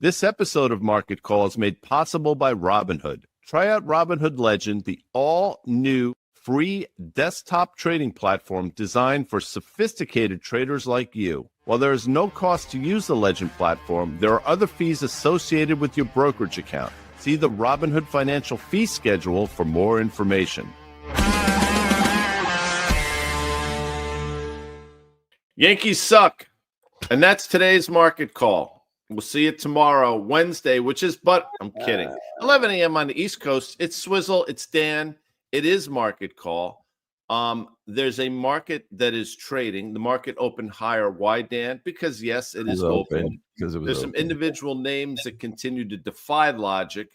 This episode of Market Call is made possible by Robinhood. Try out Robinhood Legend, the all-new free desktop trading platform designed for sophisticated traders like you. While there is no cost to use the Legend platform, there are other fees associated with your brokerage account. See the Robinhood financial fee schedule for more information. Yankees suck. And that's today's Market Call. We'll see you tomorrow, Wednesday, I'm kidding. 11 a.m. on the East Coast. It's Swizzle. It's Dan. It is Market Call. There's a market that is trading. The market opened higher. Why, Dan? Because, yes, it is open. There's some individual names that continue to defy logic.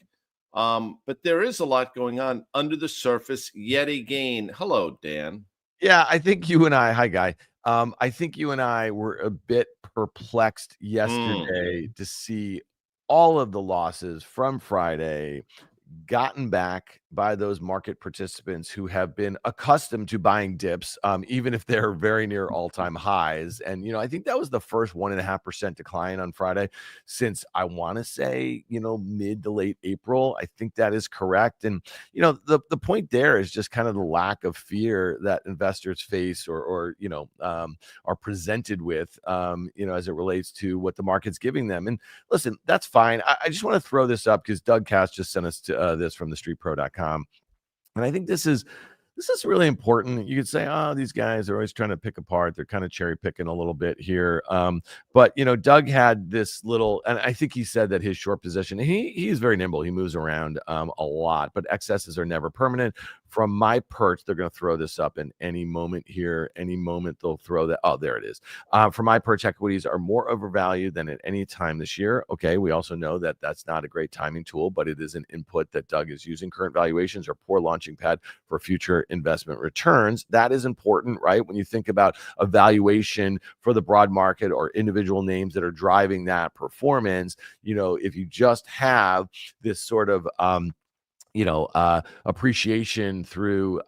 But there is a lot going on under the surface yet again. Hello, Dan. Yeah, I think you and I, hi, Guy. I think you and I were a bit perplexed yesterday to see all of the losses from Friday gotten back by those market participants who have been accustomed to buying dips, even if they're very near all-time highs. And, I think that was the first 1.5% decline on Friday since I want to say, mid to late April. I think that is correct. And, the point there is just kind of the lack of fear that investors face or are presented with, as it relates to what the market's giving them. And listen, that's fine. I just want to throw this up because Doug Cass just sent us to this from thestreetpro.com. And I think this is really important. You could say, these guys are always trying to pick apart. They're kind of cherry picking a little bit here. But Doug had this little, and I think he said that his short position, he is very nimble. He moves around a lot, but excesses are never permanent. From my perch, they're going to throw this up in any moment here. Any moment they'll throw that. Oh, there it is. From my perch, equities are more overvalued than at any time this year. Okay, we also know that that's not a great timing tool, but it is an input that Doug is using. Current valuations are poor launching pad for future investment returns. That is important, right? When you think about a valuation for the broad market or individual names that are driving that performance, if you just have this sort of appreciation through,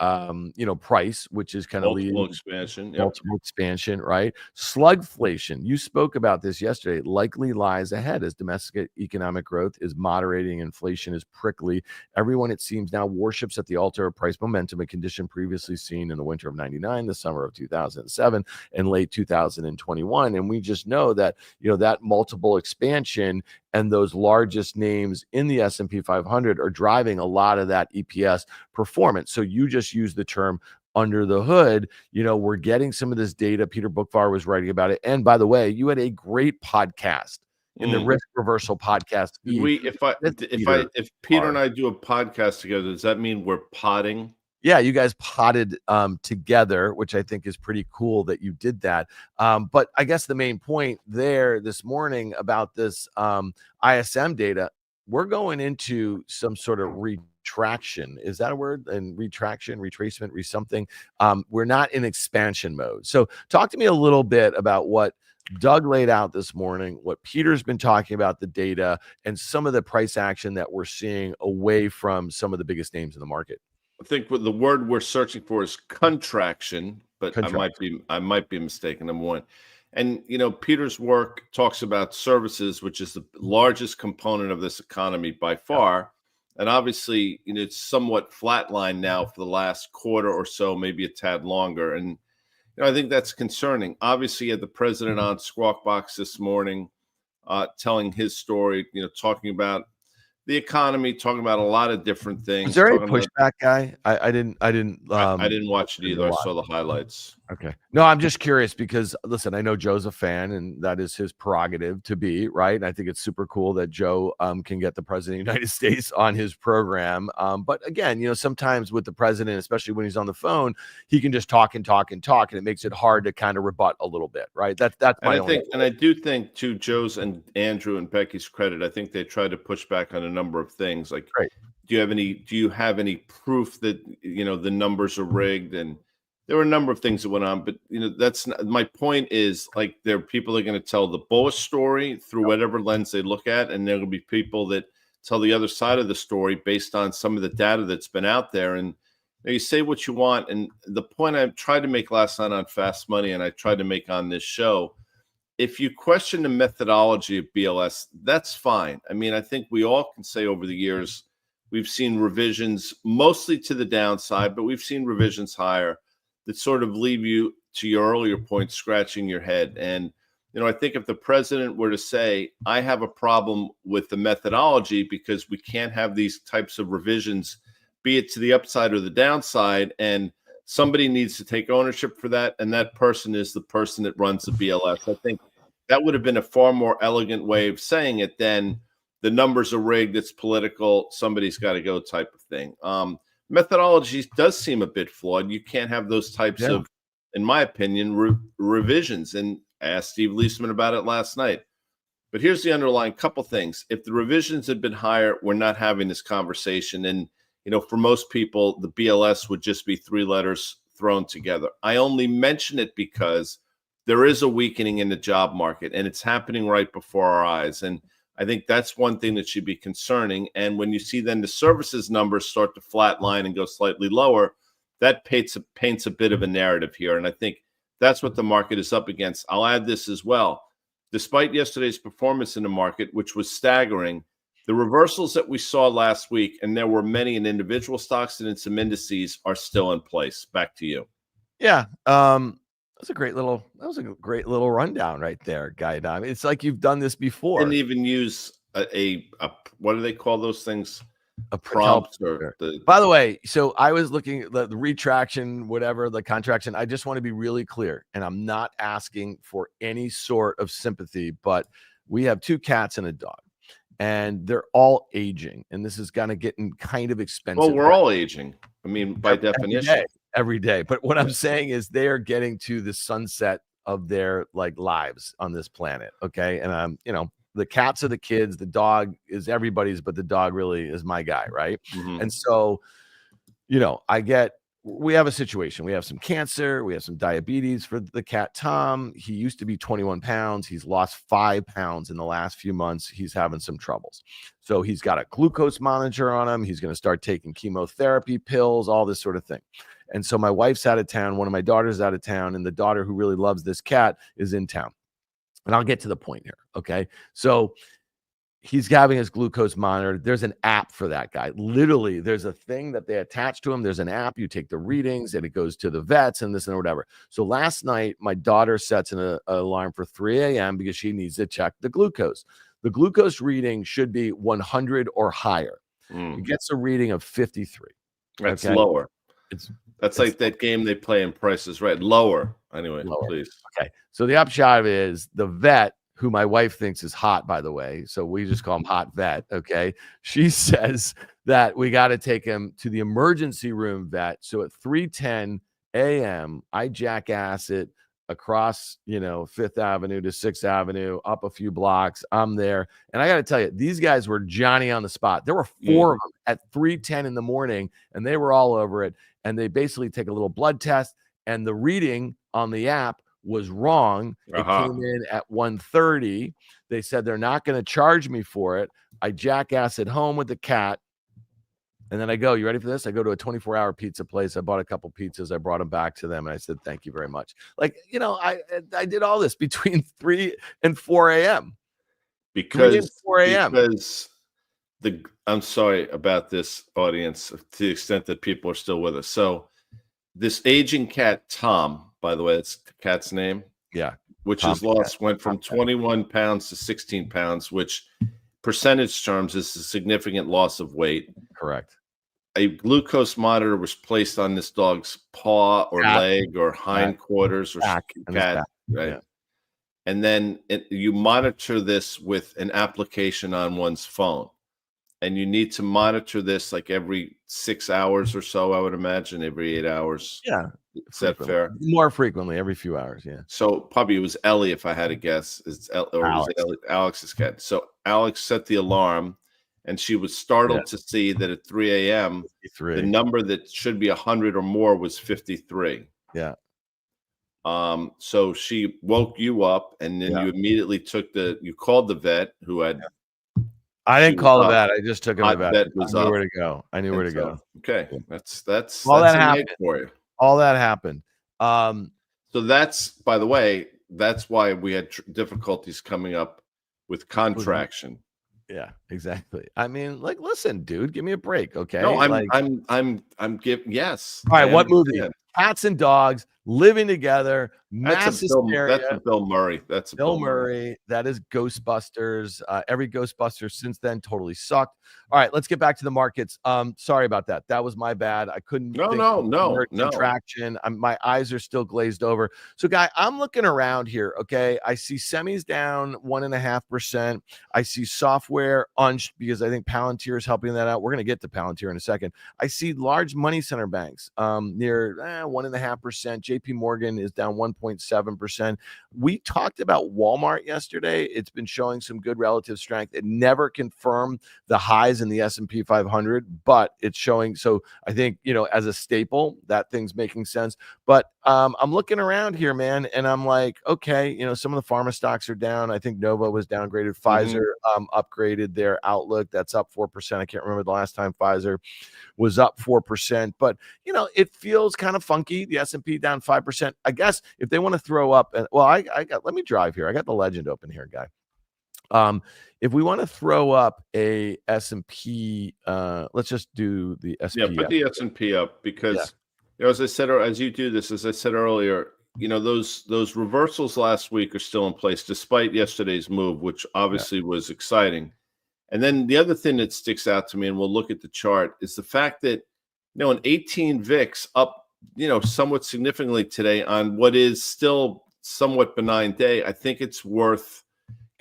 price, which is kind of multiple expansion, multiple expansion, right? Slugflation. You spoke about this yesterday. Likely lies ahead as domestic economic growth is moderating. Inflation is prickly. Everyone, it seems, now worships at the altar of price momentum, a condition previously seen in the winter of 99, the summer of 2007, and late 2021. And we just know that, that multiple expansion and those largest names in the S&P 500 are driving a lot of that EPS performance. So you just use the term under the hood. We're getting some of this data. Peter Bookvar was writing about it. And by the way, you had a great podcast in the Risk Reversal podcast. If Peter and I do a podcast together, does that mean we're potting? Yeah, you guys potted together, which I think is pretty cool that you did that. But I guess the main point there this morning about this ISM data, we're going into some sort of retraction. Is that a word? And retraction, retracement, something. We're not in expansion mode. So talk to me a little bit about what Doug laid out this morning, what Peter's been talking about, the data, and some of the price action that we're seeing away from some of the biggest names in the market. I think the word we're searching for is contraction, but I might be mistaken. Number one, and Peter's work talks about services, which is the largest component of this economy by far, and obviously it's somewhat flatlined now for the last quarter or so, maybe a tad longer, and I think that's concerning. Obviously, you had the president on Squawk Box this morning, telling his story, talking about the economy, talking about a lot of different things. Is there a pushback, Guy? I didn't watch it either. I saw the highlights. Okay. No, I'm just curious because, listen, I know Joe's a fan and that is his prerogative to be, right? And I think it's super cool that Joe can get the president of the United States on his program. But again, sometimes with the president, especially when he's on the phone, he can just talk and talk and talk, and it makes it hard to kind of rebut a little bit, right? That's my only. And I do think, to Joe's and Andrew and Becky's credit, I think they tried to push back on a number of things. Like, right. Do you have any proof that the numbers are rigged? And there were a number of things that went on, but that's not, my point is, like, there are people that are going to tell the bullish story through whatever lens they look at, and there will be people that tell the other side of the story based on some of the data that's been out there. And you say what you want, and the point I tried to make last night on Fast Money, and I tried to make on this show, if you question the methodology of BLS, that's fine. I mean, I think we all can say over the years, we've seen revisions mostly to the downside, but we've seen revisions higher that sort of leave you, to your earlier point, scratching your head. And, I think if the president were to say, I have a problem with the methodology because we can't have these types of revisions, be it to the upside or the downside, and somebody needs to take ownership for that, and that person is the person that runs the BLS. I think that would have been a far more elegant way of saying it than the numbers are rigged, it's political, somebody's got to go type of thing. Methodology does seem a bit flawed. You can't have those types of, in my opinion, revisions. And I asked Steve Leisman about it last night. But here's the underlying couple things. If the revisions had been higher, we're not having this conversation. And, for most people, the BLS would just be 3 letters thrown together. I only mention it because there is a weakening in the job market, and it's happening right before our eyes. And I think that's one thing that should be concerning. And when you see then the services numbers start to flatline and go slightly lower, that paints a bit of a narrative here. And I think that's what the market is up against. I'll add this as well. Despite yesterday's performance in the market, which was staggering, the reversals that we saw last week, and there were many in individual stocks and in some indices, are still in place. Back to you. Yeah. That was a great little rundown right there, Guy Adami. It's like you've done this before. Didn't even use a what do they call those things? A prompt. By the way, so I was looking at the retraction, whatever, the contraction. I just want to be really clear, and I'm not asking for any sort of sympathy, but we have 2 cats and a dog, and they're all aging, and this is going to get kind of expensive. Well, we're all aging. I mean, by definition. Every day. But what I'm saying is they are getting to the sunset of their lives on this planet. Okay. And the cats are the kids, the dog is everybody's, but the dog really is my guy. Right. Mm-hmm. And so, we have a situation. We have some cancer. We have some diabetes for the cat, Tom. He used to be 21 pounds. He's lost 5 pounds in the last few months. He's having some troubles. So he's got a glucose monitor on him. He's going to start taking chemotherapy pills, all this sort of thing. And so my wife's out of town. One of my daughters is out of town. And the daughter who really loves this cat is in town. And I'll get to the point here. Okay. So he's having his glucose monitor. There's an app for that guy. Literally, there's a thing that they attach to him. There's an app. You take the readings and it goes to the vets and this and whatever. So last night, my daughter sets an alarm for 3 a.m. because she needs to check the glucose. The glucose reading should be 100 or higher. It gets a reading of 53. That's lower. That's like that game they play in Price is Right. Lower. Anyway, please. Okay. So the upshot of it is the vet, who my wife thinks is hot, by the way, so we just call him Hot Vet, okay? She says that we got to take him to the emergency room vet. So at 3:10 a.m., I jackass it across, 5th Avenue to 6th Avenue, up a few blocks. I'm there. And I got to tell you, these guys were Johnny on the spot. There were 4 of them at 3:10 in the morning, and they were all over it. And they basically take a little blood test, and the reading on the app was wrong. It came in at 1:30. They said they're not going to charge me for it. I jackass it home with the cat. And then I go, you ready for this? I go to a 24-hour pizza place. I bought a couple pizzas. I brought them back to them. And I said, thank you very much. I did all this between 3 and 4 a.m. Because 4 a.m. Because I'm sorry about this, audience, to the extent that people are still with us. So this aging cat, Tom, by the way, that's the cat's name. Yeah. Which is lost, went from 21 pounds to 16 pounds, which percentage terms is a significant loss of weight. Correct. A glucose monitor was placed on this dog's paw or leg or hindquarters or cat, right? Yeah. And then you monitor this with an application on one's phone. And you need to monitor this like every 6 hours or so, I would imagine, every 8 hours. Yeah. Is that fair? More frequently, every few hours, yeah. So probably it was Ellie, if I had to guess. Was it Alex's cat. So Alex set the alarm, and she was startled to see that at 3 a.m., the number that should be 100 or more was 53. Yeah. So she woke you up, and then you immediately you called the vet who had... I didn't call the vet. I just took him to the vet. I knew where to go. Okay. That's all that happened for you. All that happened. So that's, by the way, that's why we had difficulties coming up with contraction. Yeah, exactly. I mean, like, listen, dude, give me a break, okay? No, Like, I'm giving. Yes, all right, I what movie? understand. Cats and dogs living together, mass hysteria. That's a Bill Murray. That's a Bill Bill Murray. Murray. That is Ghostbusters. Every Ghostbuster since then totally sucked. All right, let's get back to the markets. Sorry about that. That was my bad. I couldn't think of the word contraction. My eyes are still glazed over. So, guy, I'm looking around here. Okay, I see semis down 1.5%. I see software unched because I think Palantir is helping that out. We're going to get to Palantir in a second. I see large money center banks near 1.5%. JP Morgan is down 1.7%. We talked about Walmart yesterday. It's been showing some good relative strength. It never confirmed the highs in the S&P 500, but it's showing. So I think, as a staple, that thing's making sense. But I'm looking around here, man, and I'm like, okay, some of the pharma stocks are down. I think Nova was downgraded. Pfizer upgraded their outlook. That's up 4%. I can't remember the last time Pfizer was up 4%, but it feels kind of funky. The S&P down 5%. I guess if they want to throw up, let me drive here. I got the legend open here, guy. If we want to throw up a S&P, let's just do the S&P. Yeah, put the S&P up because, as I said, or as you do this, as I said earlier, those reversals last week are still in place despite yesterday's move, which obviously was exciting. And then the other thing that sticks out to me, and we'll look at the chart, is the fact that, an 18 VIX up, somewhat significantly today on what is still somewhat benign day. I think it's worth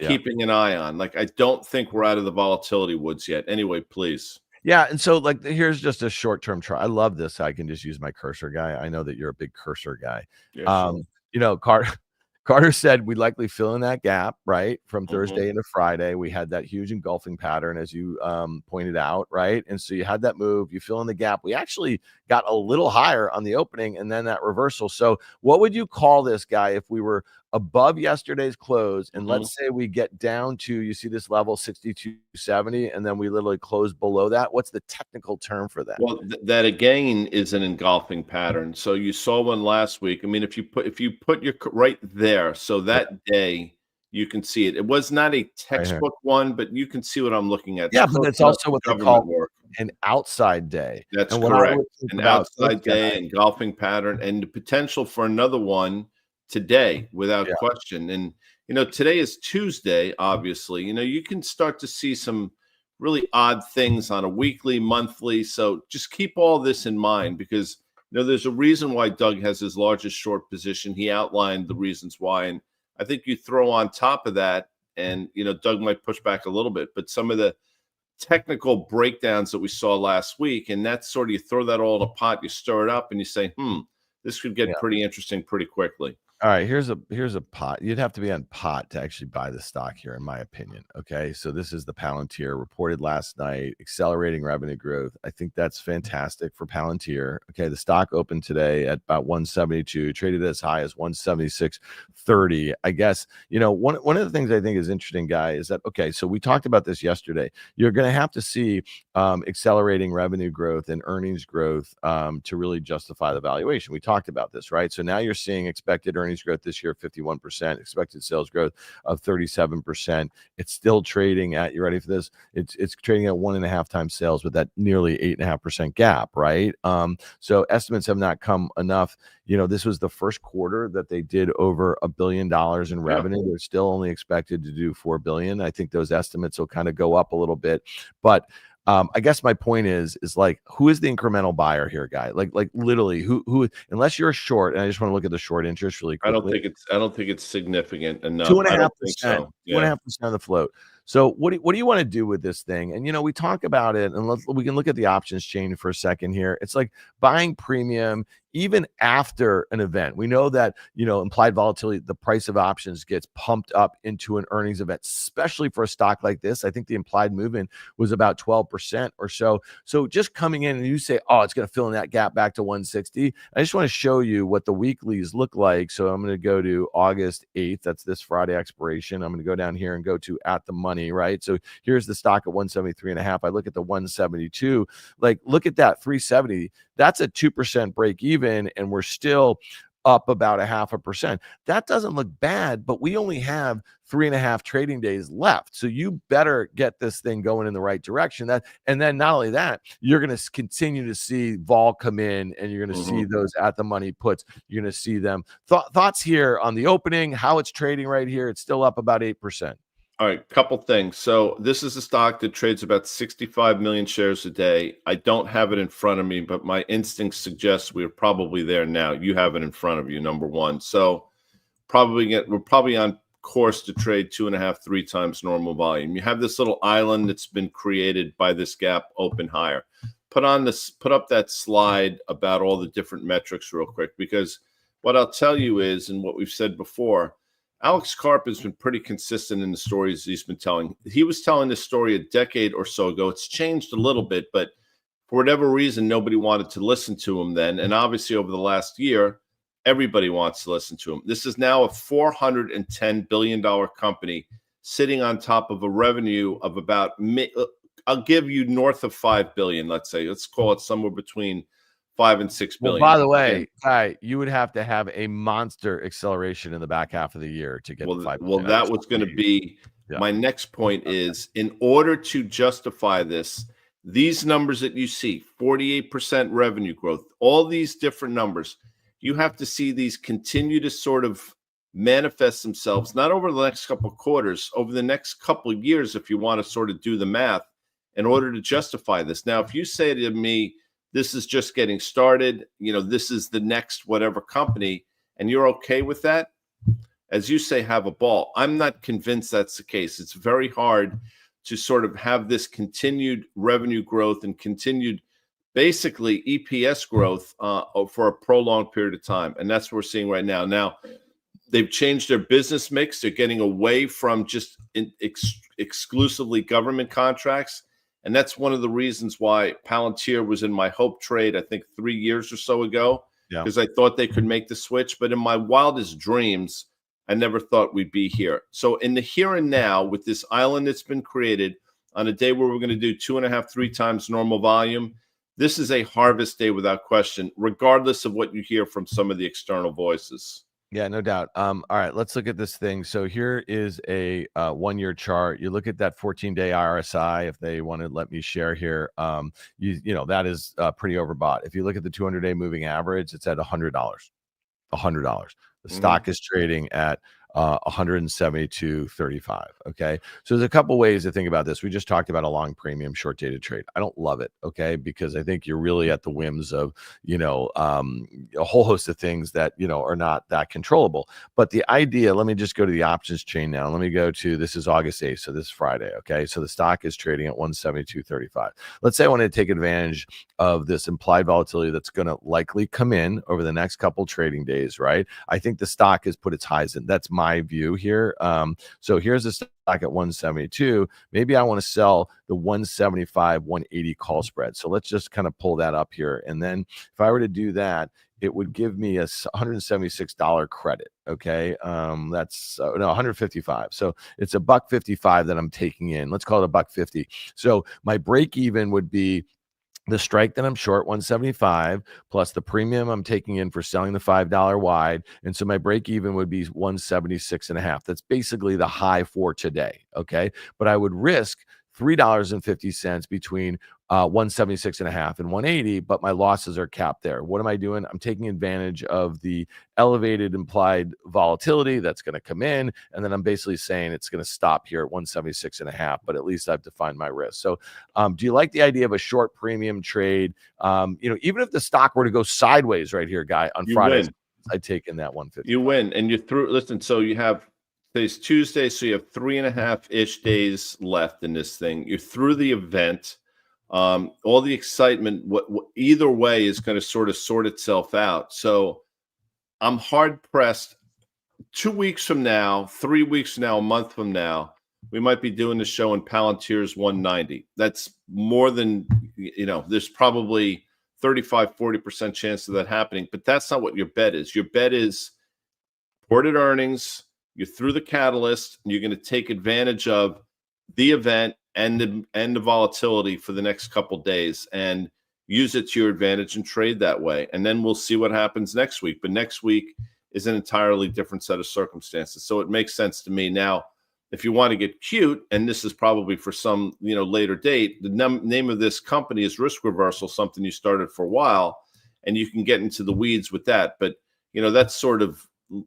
keeping an eye on. Like, I don't think we're out of the volatility woods yet. Anyway, please. Yeah, and so here's just a short-term chart. I love this. I can just use my cursor guy. I know that you're a big cursor guy. Yeah, sure. Carter said we likely fill in that gap, right, from Thursday into Friday. We had that huge engulfing pattern, as you pointed out, right? And so you had that move, you fill in the gap. We actually got a little higher on the opening and then that reversal. So what would you call this, guy, if we were above yesterday's close, and let's say we get down to, you see this level 62.70, and then we literally close below that? What's the technical term for that? Well, that again is an engulfing pattern. So you saw one last week. I mean, if you put your right there, so that day you can see it. It was not a textbook one, but you can see what I'm looking at. Yeah, but it's also what they call an outside day. That's correct. An outside day, engulfing pattern, and the potential for another one today, without question. And today is Tuesday. Obviously, you can start to see some really odd things on a weekly, monthly. So just keep all this in mind, because there's a reason why Doug has his largest short position. He outlined the reasons why, and I think you throw on top of that, and Doug might push back a little bit, but some of the technical breakdowns that we saw last week, and that's sort of, you throw that all in a pot, you stir it up, and you say, this could get pretty interesting pretty quickly. All right, here's a pot. You'd have to be on pot to actually buy the stock here, in my opinion. Okay, so this is the Palantir, reported last night, accelerating revenue growth. I think that's fantastic for Palantir. Okay, the stock opened today at about 172, traded as high as 176.30. I guess one of the things I think is interesting, guy, is that, okay, so we talked about this yesterday. You're going to have to see accelerating revenue growth and earnings growth to really justify the valuation. We talked about this, right? So now you're seeing expected earnings growth this year 51%, expected sales growth of 37%. It's still trading at, you ready for this? It's trading at 1.5 times sales with that nearly 8.5% gap, right? So estimates have not come enough. This was the first quarter that they did over $1 billion in revenue. They're still only expected to do $4 billion. I think those estimates will kind of go up a little bit, but I guess my point is like, who is the incremental buyer here, guy? Like literally, who? Unless you're short, and I just want to look at the short interest really quickly. I don't think it's significant enough. 2.5%. 2.5% of the float. So what do you want to do with this thing? And we talk about it, and we can look at the options chain for a second here. It's like buying premium even after an event. We know that implied volatility, the price of options gets pumped up into an earnings event, especially for a stock like this. I think the implied movement was about 12% or so. So just coming in and you say, oh, it's going to fill in that gap back to 160. I just want to show you what the weeklies look like. So I'm going to go to August 8th. That's this Friday expiration. I'm going to go down here and go to at the money, right? So here's the stock at 173.5. I look at the 172, like look at that 370. That's a 2% break even, and we're still up about 0.5%. That doesn't look bad, but we only have 3.5 trading days left. So you better get this thing going in the right direction. And then not only that, you're going to continue to see vol come in, and you're going to see those at the money puts. You're going to see them. Thoughts here on the opening, how it's trading right here. It's still up about 8%. All right, couple things. So this is a stock that trades about 65 million shares a day. I don't have it in front of me, but my instincts suggest we're probably there now. You have it in front of you, number one. So we're probably on course to trade 2.5, 3 times normal volume. You have this little island that's been created by this gap open higher. Put up that slide about all the different metrics real quick, because what I'll tell you is, and what we've said before, Alex Karp has been pretty consistent in the stories he's been telling. He was telling this story a decade or so ago. It's changed a little bit, but for whatever reason, nobody wanted to listen to him then. And obviously over the last year, everybody wants to listen to him. This is now a $410 billion company sitting on top of a revenue of about, I'll give you north of 5 billion, let's say. Let's call it somewhere between 5 and 6 billion. Well, by the way, Guy, you would have to have a monster acceleration in the back half of the year to get to 5 billion. Well, that was going to be my next point. Is in order to justify this, these numbers that you see, 48% revenue growth, all these different numbers, you have to see these continue to sort of manifest themselves, not over the next couple of quarters, over the next couple of years, if you want to sort of do the math in order to justify this. Now, if you say to me, this is just getting started, this is the next whatever company, and you're okay with that, as you say, have a ball. I'm not convinced that's the case. It's very hard to sort of have this continued revenue growth and continued, basically, EPS growth for a prolonged period of time. And that's what we're seeing right now. Now, they've changed their business mix. They're getting away from just exclusively government contracts. And that's one of the reasons why Palantir was in my hope trade, I think 3 years or so ago, because I thought they could make the switch. But in my wildest dreams, I never thought we'd be here. So in the here and now, with this island that's been created on a day where we're going to do 2.5, 3 times normal volume, this is a harvest day without question, regardless of what you hear from some of the external voices. Yeah, no doubt. All right, let's look at this thing. So here is a 1-year chart. You look at that 14-day RSI. If they want to let me share here, that is pretty overbought. If you look at the 200-day moving average, it's at $100. $100. The stock is trading at 172.35. Okay. So there's a couple ways to think about this. We just talked about a long premium short dated trade. I don't love it. Okay. Because I think you're really at the whims of, a whole host of things that, are not that controllable. But the idea, let me just go to the options chain now. Let me go to, this is August 8th. So this is Friday. Okay. So the stock is trading at 172.35. Let's say I want to take advantage of this implied volatility that's going to likely come in over the next couple trading days, right? I think the stock has put its highs in. That's my view here. So here's the stock at 172. Maybe I want to sell the 175, 180 call spread. So let's just kind of pull that up here. And then if I were to do that, it would give me a $176 credit. Okay. That's no 155. So it's $1.55 that I'm taking in. Let's call it $1.50. So my break even would be the strike that I'm short, 175, plus the premium I'm taking in for selling the $5 wide. And so my break even would be 176.5. That's basically the high for today. Okay. But I would risk $3.50 between 176.5 and 180, but my losses are capped there. What am I doing? I'm taking advantage of the elevated implied volatility that's going to come in, and then I'm basically saying it's going to stop here at 176.5, but at least I've defined my risk. So do you like the idea of a short premium trade? Even if the stock were to go sideways right here, Guy, on Friday, I'd take in that 150. You win, and you're through. Listen, so you have today's Tuesday, so you have 3.5-ish days left in this thing. You're through the event. All the excitement, either way, is going to sort of sort itself out. So I'm hard pressed. 2 weeks from now, 3 weeks from now, a month from now, we might be doing the show in Palantir's 190. That's more than, there's probably 35-40% chance of that happening, but that's not what your bet is. Your bet is reported earnings. You're through the catalyst, and you're going to take advantage of the event and the volatility for the next couple days. And use it to your advantage and trade that way. And then we'll see what happens next week. But next week is an entirely different set of circumstances. So it makes sense to me. Now, if you want to get cute, and this is probably for some, later date, the name of this company is Risk Reversal, something you started for a while, and you can get into the weeds with that. But,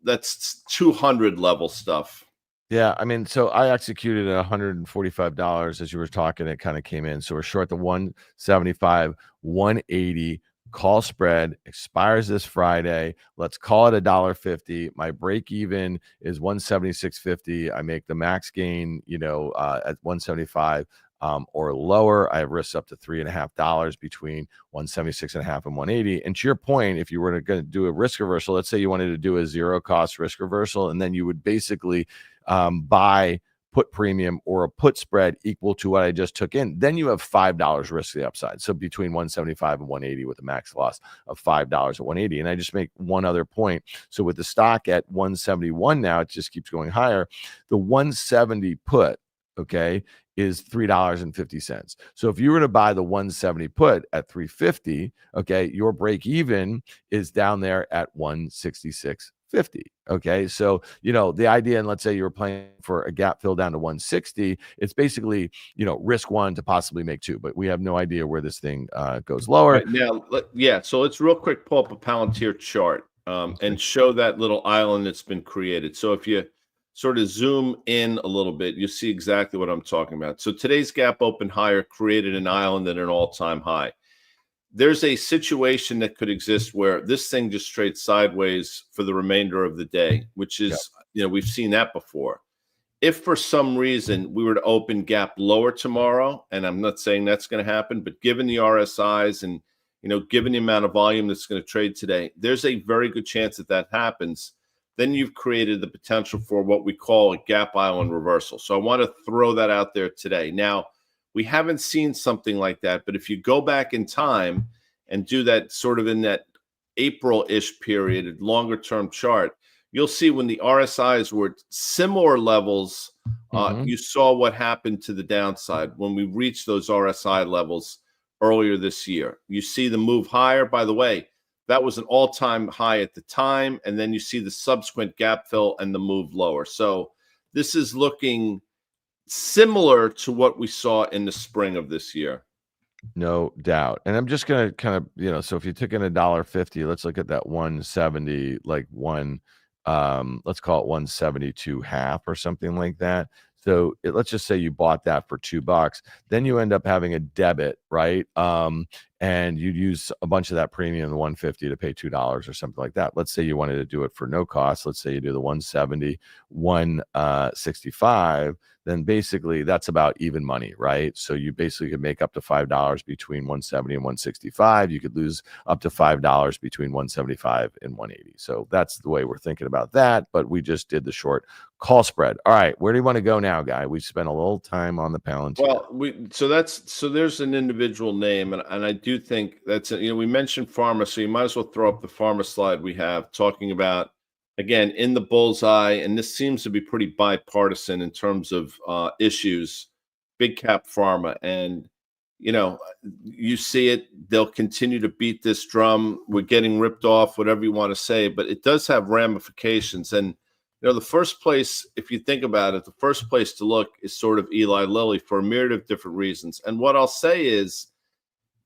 that's 200 level stuff. Yeah, I mean, so I executed at $145 as you were talking. It kind of came in. So we're short the 175, 180 call spread, expires this Friday. Let's call it $1.50. My break even is 176.50. I make the max gain, at 175 or lower. I have risks up to $3.50 between 176.5 and 180. And to your point, if you were going to do a risk reversal, let's say you wanted to do a zero cost risk reversal, and then you would basically buy put premium or a put spread equal to what I just took in, then you have $5 risk to the upside. So between 175 and 180 with a max loss of $5 at 180. And I just make one other point. So with the stock at 171 now, it just keeps going higher. The 170 put, okay, is $3.50. So if you were to buy the 170 put at $3.50, okay, your break even is down there at $166.50. Okay. So, the idea, and let's say you were playing for a gap fill down to 160, it's basically, risk one to possibly make two, but we have no idea where this thing goes lower. Right now, so let's real quick pull up a Palantir chart and show that little island that's been created. So if you sort of zoom in a little bit, you see exactly what I'm talking about. So today's gap open higher created an island at an all-time high. There's a situation that could exist where this thing just trades sideways for the remainder of the day, which is, we've seen that before. If for some reason we were to open gap lower tomorrow, and I'm not saying that's going to happen, but given the RSIs and, given the amount of volume that's going to trade today, there's a very good chance that happens. Then you've created the potential for what we call a gap island reversal. So I want to throw that out there today. Now, we haven't seen something like that, but if you go back in time and do that sort of in that April-ish period, longer term chart, you'll see when the RSIs were at similar levels, you saw what happened to the downside when we reached those RSI levels earlier this year. You see the move higher. By the way, that was an all-time high at the time, and then you see the subsequent gap fill and the move lower. So this is looking similar to what we saw in the spring of this year. No doubt. And I'm just going to kind of, so if you took in $1.50, let's look at that 170, like let's call it 172 half or something like that. So let's just say you bought that for $2, then you end up having a debit, right? And you'd use a bunch of that premium, the 150, to pay $2 or something like that. Let's say you wanted to do it for no cost. Let's say you do the 170, 165. Then basically that's about even money, right? So you basically could make up to $5 between 170 and 165. You could lose up to $5 between 175 and 180. So that's the way we're thinking about that. But we just did the short call spread. All right, where do you want to go now, Guy? We spent a little time on the Palantir. Well, so there's an individual name, and I do think that's we mentioned Pharma, so you might as well throw up the Pharma slide we have talking about, again, in the bullseye, and this seems to be pretty bipartisan in terms of issues, big cap pharma. And, you see it, they'll continue to beat this drum. We're getting ripped off, whatever you want to say, but it does have ramifications. And, the first place, if you think about it, the first place to look is sort of Eli Lilly for a myriad of different reasons. And what I'll say is,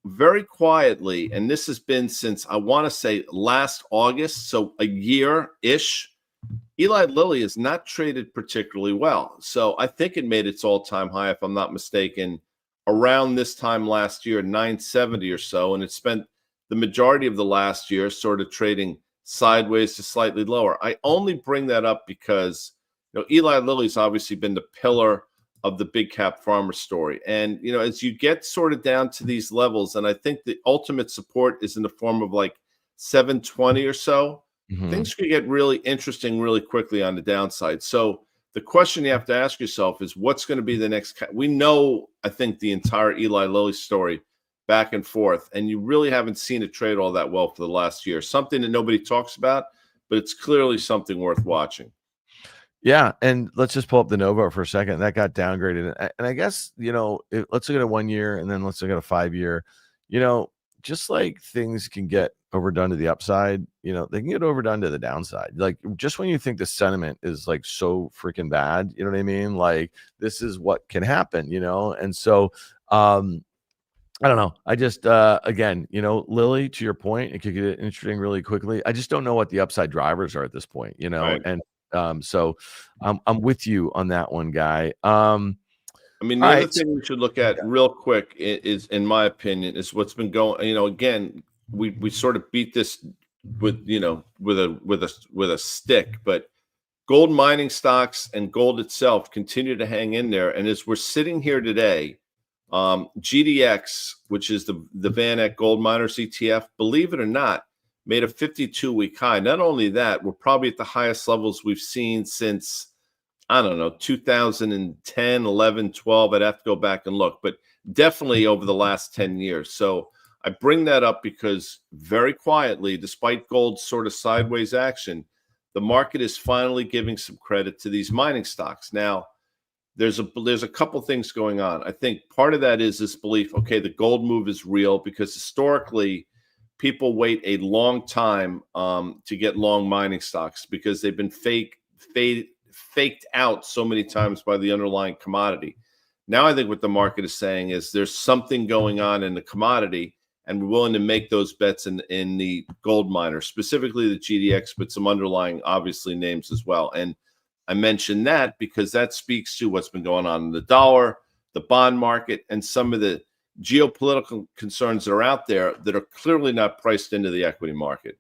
very quietly, and this has been since I want to say last August, so a year-ish, Eli Lilly has not traded particularly well. So I think it made its all-time high, if I'm not mistaken, around this time last year, 970 or so, and it spent the majority of the last year sort of trading sideways to slightly lower. I only bring that up because Eli Lilly's obviously been the pillar of the big cap pharma story. And, as you get sort of down to these levels, and I think the ultimate support is in the form of like 720 or so, things could get really interesting really quickly on the downside. So the question you have to ask yourself is, what's going to be the next? We know, I think, the entire Eli Lilly story back and forth, and you really haven't seen it trade all that well for the last year. Something that nobody talks about, but it's clearly something worth watching. Yeah, and let's just pull up the Novo for a second. That got downgraded, and I guess let's look at a 1 year, and then let's look at a 5 year. just like things can get overdone to the upside, they can get overdone to the downside. Like, just when you think the sentiment is like so freaking bad, you know what I mean? Like, this is what can happen, And so, I don't know. I just, again, Lilly, to your point, it could get interesting really quickly. I just don't know what the upside drivers are at this point, Right. And so I'm with you on that one, Guy. I mean, the other thing we should look at real quick is, in my opinion, is what's been going. Again, we sort of beat this with with a stick, but gold mining stocks and gold itself continue to hang in there. And as we're sitting here today, GDX, which is the VanEck Gold Miners ETF, believe it or not, made a 52-week high. Not only that, we're probably at the highest levels we've seen since, I don't know, 2010, 11, 12. I'd have to go back and look, but definitely over the last 10 years. So I bring that up because very quietly, despite gold's sort of sideways action, the market is finally giving some credit to these mining stocks. Now, there's a couple things going on. I think part of that is this belief, okay, the gold move is real, because historically people wait a long time to get long mining stocks because they've been faked out so many times by the underlying commodity. Now I think what the market is saying is there's something going on in the commodity, and we're willing to make those bets in the gold miners, specifically the GDX, but some underlying, obviously, names as well. And I mention that because that speaks to what's been going on in the dollar, the bond market, and some of the geopolitical concerns that are out there that are clearly not priced into the equity market.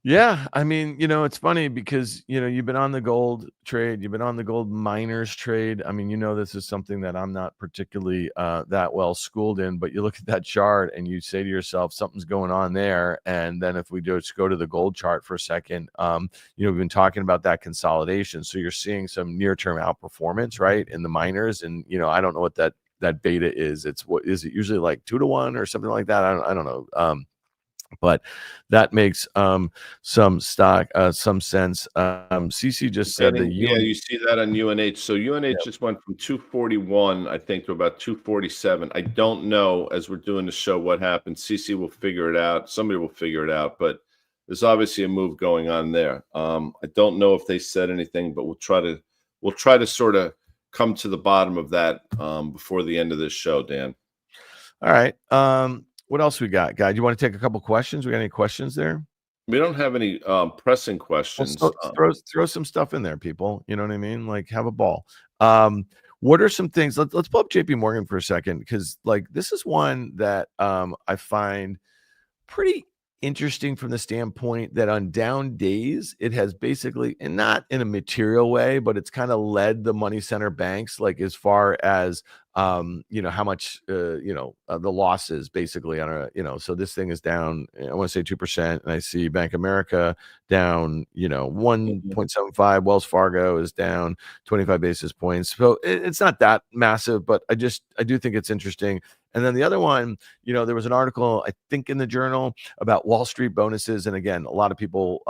Yeah, I mean, it's funny because, you've been on the gold trade, you've been on the gold miners trade. I mean, this is something that I'm not particularly that well schooled in, but you look at that chart and you say to yourself, something's going on there. And then if we just go to the gold chart for a second, we've been talking about that consolidation. So you're seeing some near-term outperformance, right, in the miners. And, I don't know what that beta is. What is it usually, like 2-to-1 or something like that? I don't know. But that makes some sense. CC just said that you see that on UNH. So UNH just went from 241, I think, to about 247. I don't know, as we're doing the show, what happened. CC will figure it out. Somebody will figure it out. But there's obviously a move going on there. I don't know if they said anything, but we'll try to sort of come to the bottom of that before the end of this show, Dan. All right. What else we got, Guy? Do you want to take a couple questions? We got any questions there? We don't have any pressing questions. Well, throw some stuff in there, people. You know what I mean? Like, have a ball. What are some things? Let's pull up JP Morgan for a second, because this is one that I find pretty interesting from the standpoint that on down days, it has basically, and not in a material way, but it's kind of led the money center banks, as far as how much the losses basically on a so this thing is down, I want to say 2%, and I see Bank of America down 1.75. Wells Fargo is down 25 basis points. So it's not that massive, but I do think it's interesting. And then the other one, there was an article, I think, in the Journal about Wall Street bonuses. And again, a lot of people,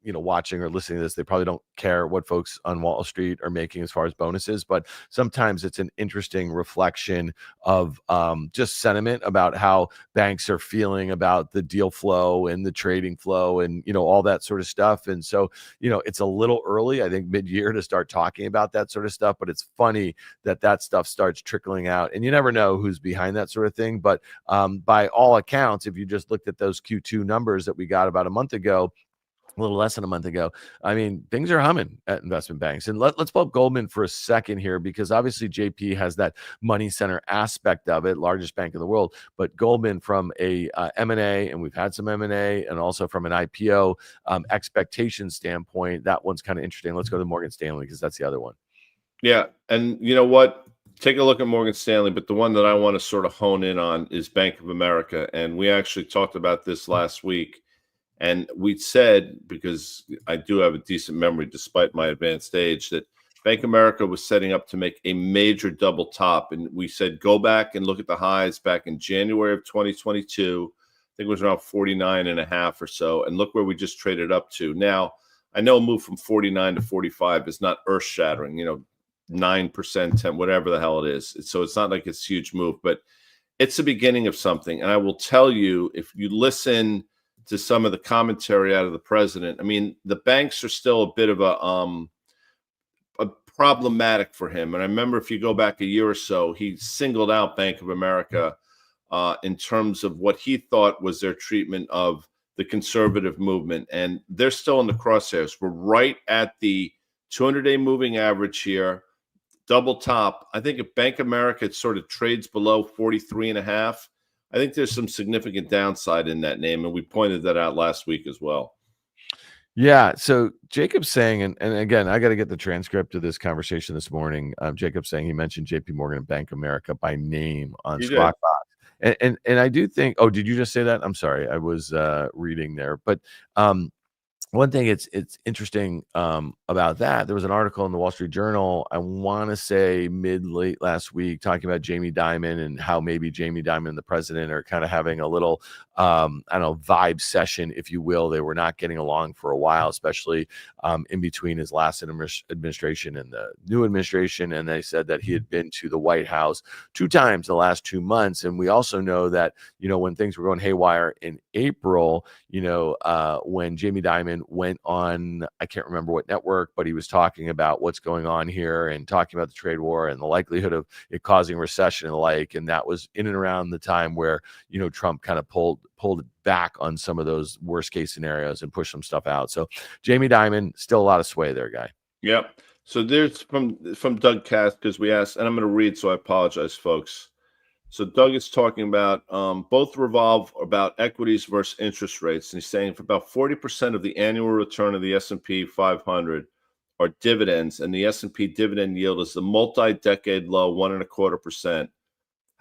watching or listening to this, they probably don't care what folks on Wall Street are making as far as bonuses. But sometimes it's an interesting reflection of just sentiment about how banks are feeling about the deal flow and the trading flow and, all that sort of stuff. And so, it's a little early, I think, mid-year to start talking about that sort of stuff. But it's funny that stuff starts trickling out. And you never know who's behind that sort of thing. But by all accounts, if you just looked at those Q2 numbers that we got about a month ago, a little less than a month ago, I mean, things are humming at investment banks. And let's pull up Goldman for a second here, because obviously JP has that money center aspect of it, largest bank in the world. But Goldman, from a M&A, and we've had some M&A, and also from an IPO expectation standpoint, that one's kind of interesting. Let's go to Morgan Stanley, because that's the other one. Yeah, and you know what? Take a look at Morgan Stanley, but the one that I want to sort of hone in on is Bank of America. And we actually talked about this last week. And we said, because I do have a decent memory despite my advanced age, that Bank of America was setting up to make a major double top. And we said, go back and look at the highs back in January of 2022. I think it was around 49.5 or so. And look where we just traded up to. Now, I know a move from 49 to 45 is not earth shattering, 9%, 10, whatever the hell it is. So it's not like it's a huge move, but it's the beginning of something. And I will tell you, if you listen to some of the commentary out of the president, I mean, the banks are still a bit of a problematic for him. And I remember, if you go back a year or so, he singled out Bank of America in terms of what he thought was their treatment of the conservative movement. And they're still in the crosshairs. We're right at the 200-day moving average here, double top. I think if Bank of America, it sort of trades below 43.5, I think there's some significant downside in that name. And we pointed that out last week as well. Yeah. So Jacob's saying, and again, I got to get the transcript of this conversation this morning. Jacob's saying he mentioned JP Morgan and Bank of America by name on Squawk Box. And I do think, oh, did you just say that? I'm sorry. I was reading there. But one thing it's interesting about that, there was an article in the Wall Street Journal, I want to say late last week, talking about Jamie Dimon and how maybe Jamie Dimon and the president are kind of having a little, I don't know, vibe session, if you will. They were not getting along for a while, especially in between his last administration and the new administration. And they said that he had been to the White House 2 times the last 2 months. And we also know that, when things were going haywire in April, when Jamie Dimon went on, I can't remember what network, but he was talking about what's going on here and talking about the trade war and the likelihood of it causing recession and the like. And that was in and around the time where, Trump kind of pulled it back on some of those worst case scenarios and pushed some stuff out. So Jamie Dimon, still a lot of sway there, guy. Yep. So there's from Doug Cass, because we asked, and I'm going to read, so I apologize, folks. So Doug is talking about both revolve about equities versus interest rates. And he's saying for about 40% of the annual return of the S&P 500 are dividends, and the S&P dividend yield is the multi-decade low 1.25%.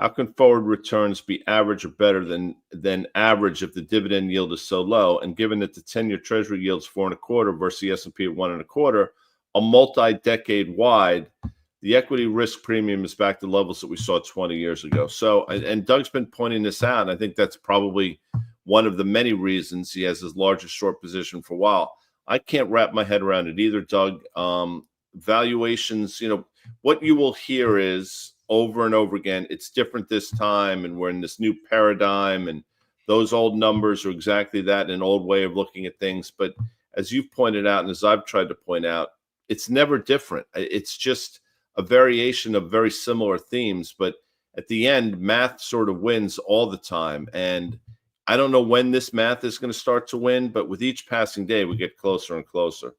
How can forward returns be average or better than average if the dividend yield is so low? And given that the 10-year Treasury yields 4.25 versus the S&P at 1.25, a multi-decade wide, the equity risk premium is back to levels that we saw 20 years ago. So, and Doug's been pointing this out, and I think that's probably one of the many reasons he has his largest short position for a while. I can't wrap my head around it either, Doug. Valuations, what you will hear is over and over again, it's different this time, and we're in this new paradigm, and those old numbers are exactly that, an old way of looking at things. But as you've pointed out, and as I've tried to point out, it's never different. It's just a variation of very similar themes, but at the end, math sort of wins all the time. And I don't know when this math is going to start to win, but with each passing day, we get closer and closer.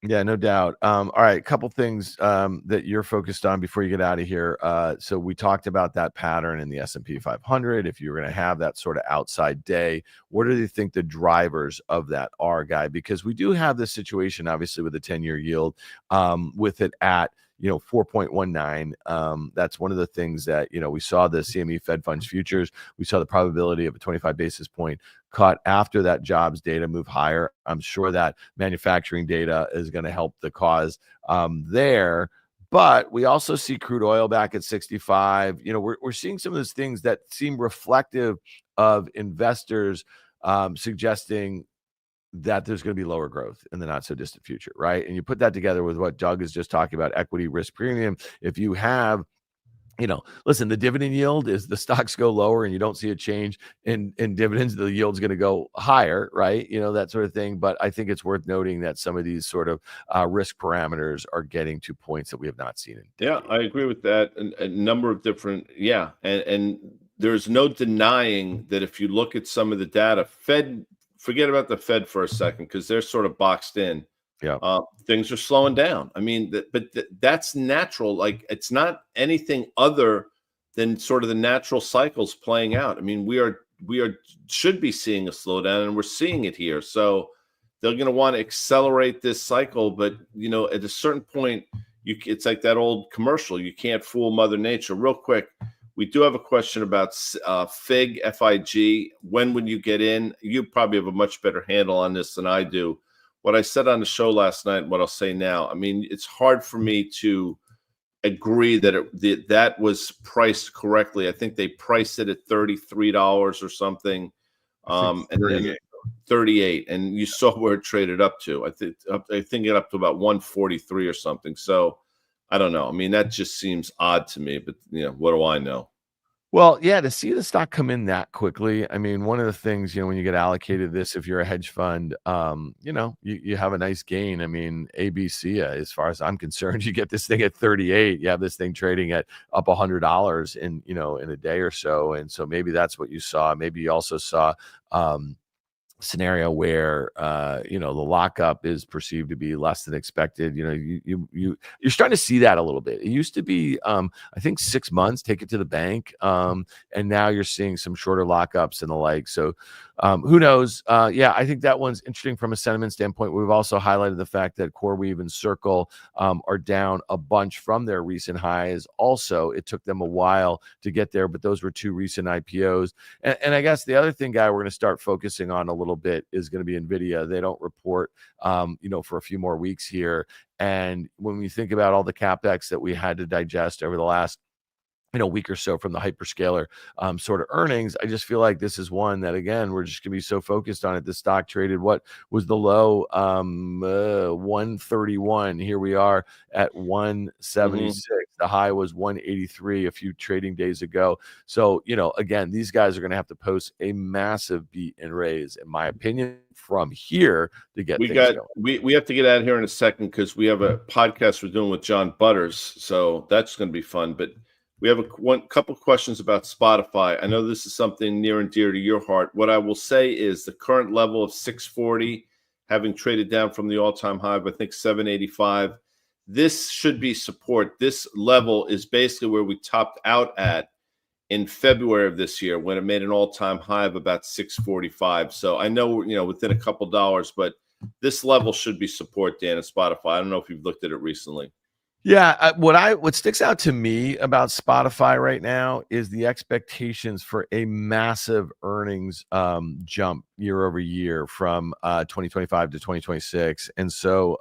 Yeah, no doubt. All right, a couple things that you're focused on before you get out of here. So we talked about that pattern in the S&P 500. If you're going to have that sort of outside day, what do you think the drivers of that are, Guy? Because we do have this situation, obviously, with the 10-year yield, with it at 4.19. That's one of the things that, we saw the CME Fed Funds futures. We saw the probability of a 25 basis point cut after that jobs data move higher. I'm sure that manufacturing data is going to help the cause there. But we also see crude oil back at 65. We're seeing some of those things that seem reflective of investors suggesting that there's going to be lower growth in the not so distant future, right? And you put that together with what Doug is just talking about, equity risk premium. If you have, listen, the dividend yield is the stocks go lower and you don't see a change in dividends, the yield's going to go higher, right? That sort of thing. But I think it's worth noting that some of these sort of risk parameters are getting to points that we have not seen in decades. Yeah, I agree with that. A number of different, and there's no denying that if you look at some of the data, forget about the Fed for a second, because they're sort of boxed in. Yeah, things are slowing down. I mean, that's natural. Like, it's not anything other than sort of the natural cycles playing out. I mean, we should be seeing a slowdown, and we're seeing it here. So they're going to want to accelerate this cycle, but at a certain point, it's like that old commercial. You can't fool Mother Nature. Real quick, we do have a question about FIG, FIG. When would you get in? You probably have a much better handle on this than I do. What I said on the show last night, what I'll say now, I mean, it's hard for me to agree that that was priced correctly. I think they priced it at $33 or something, and then 38, and you saw where it traded up to. I think it up to about 143 or something. So I don't know. I mean, that just seems odd to me, but what do I know? Well, yeah, to see the stock come in that quickly. I mean, one of the things, when you get allocated this, if you're a hedge fund, you have a nice gain. I mean, ABC, as far as I'm concerned, you get this thing at 38, you have this thing trading at up $100 in a day or so. And so maybe that's what you saw. Maybe you also saw, scenario where the lockup is perceived to be less than expected. You're starting to see that a little bit. It used to be I think 6 months, take it to the bank, and now you're seeing some shorter lockups and the like. So who knows? I think that one's interesting from a sentiment standpoint. We've also highlighted the fact that CoreWeave and Circle are down a bunch from their recent highs. Also, it took them a while to get there, but those were two recent IPOs. And I guess the other thing, Guy, we're going to start focusing on a little bit is going to be NVIDIA. They don't report, for a few more weeks here. And when we think about all the CapEx that we had to digest over the last week or so from the hyperscaler sort of earnings, I just feel like this is one that, again, we're just going to be so focused on it. The stock traded, what was the low? 131. Here we are at 176. The high was 183 a few trading days ago. So, again, these guys are going to have to post a massive beat and raise, in my opinion, from here to get things going. We have to get out of here in a second because we have a podcast we're doing with John Butters. So that's going to be fun. But we have a couple questions about Spotify. I know this is something near and dear to your heart. What I will say is the current level of 640, having traded down from the all-time high of, I think, 785, this should be support. This level is basically where we topped out at in February of this year when it made an all-time high of about 645. So I know, within a couple dollars, but this level should be support, Dan, at Spotify. I don't know if you've looked at it recently. Yeah, what sticks out to me about Spotify right now is the expectations for a massive earnings jump year over year from 2025 to 2026. And so,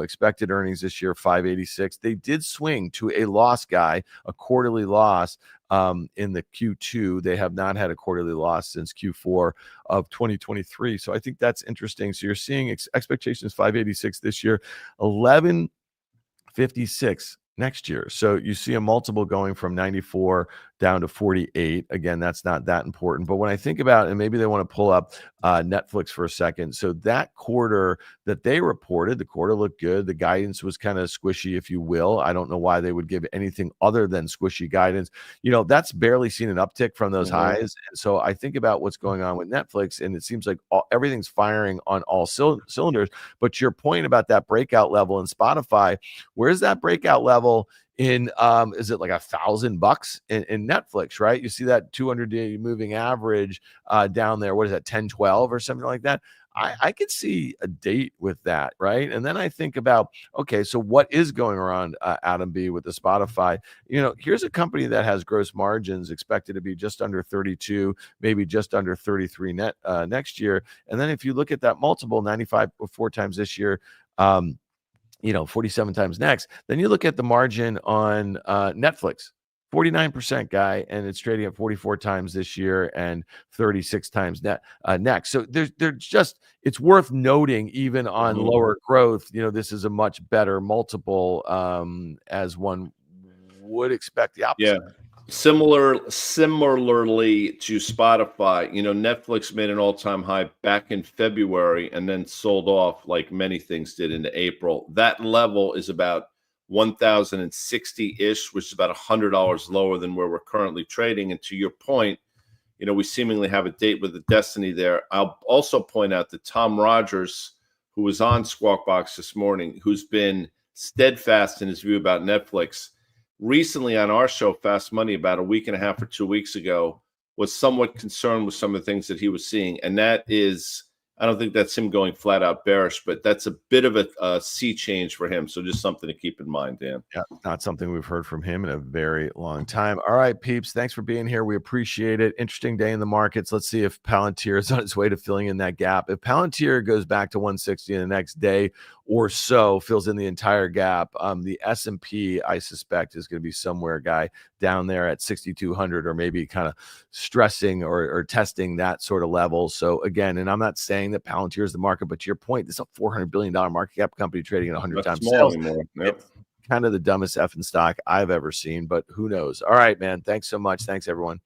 expected earnings this year, 586. They did swing to a loss, Guy, a quarterly loss in the Q2. They have not had a quarterly loss since Q4 of 2023. So I think that's interesting. So you're seeing expectations 586 this year, 1156 next year. So you see a multiple going from 94 down to 48. Again, that's not that important. But when I think about, and maybe they want to pull up Netflix for a second. So that quarter that they reported, the quarter looked good. The guidance was kind of squishy, if you will. I don't know why they would give anything other than squishy guidance. That's barely seen an uptick from those highs. And so I think about what's going on with Netflix, and it seems like everything's firing on all cylinders. But your point about that breakout level in Spotify, where's that breakout level in is it like $1,000 in Netflix, right? You see that 200-day moving average down there. What is that, 1012 or something like that? I could see a date with that, right? And then I think about, okay, so what is going around, Adam B, with the Spotify? Here's a company that has gross margins expected to be just under 32, maybe just under 33 net next year. And then if you look at that multiple, 95 or 4 times this year, 47 times next. Then you look at the margin on Netflix, 49%, Guy, and it's trading at 44 times this year and 36 times next. So it's worth noting, even on lower growth, this is a much better multiple, as one would expect the opposite. Yeah. Similarly to Spotify, Netflix made an all-time high back in February and then sold off like many things did into April. That level is about 1,060-ish, which is about $100 lower than where we're currently trading. And to your point, we seemingly have a date with the destiny there. I'll also point out that Tom Rogers, who was on Squawk Box this morning, who's been steadfast in his view about Netflix, recently on our show, Fast Money, about a week and a half or 2 weeks ago, was somewhat concerned with some of the things that he was seeing. And that is, I don't think that's him going flat out bearish, but that's a bit of a sea change for him. So just something to keep in mind, Dan. Yeah, not something we've heard from him in a very long time. All right, peeps, thanks for being here. We appreciate it. Interesting day in the markets. Let's see if Palantir is on its way to filling in that gap. If Palantir goes back to 160 in the next day or so, fills in the entire gap, the S&P, I suspect, is going to be somewhere, Guy, down there at 6,200, or maybe kind of stressing or testing that sort of level. So again, and I'm not saying that Palantir is the market, but to your point, this is a $400 billion market cap company trading at 100 times sales. Yep. kind of the dumbest effing stock I've ever seen, but who knows? All right, man. Thanks so much. Thanks, everyone.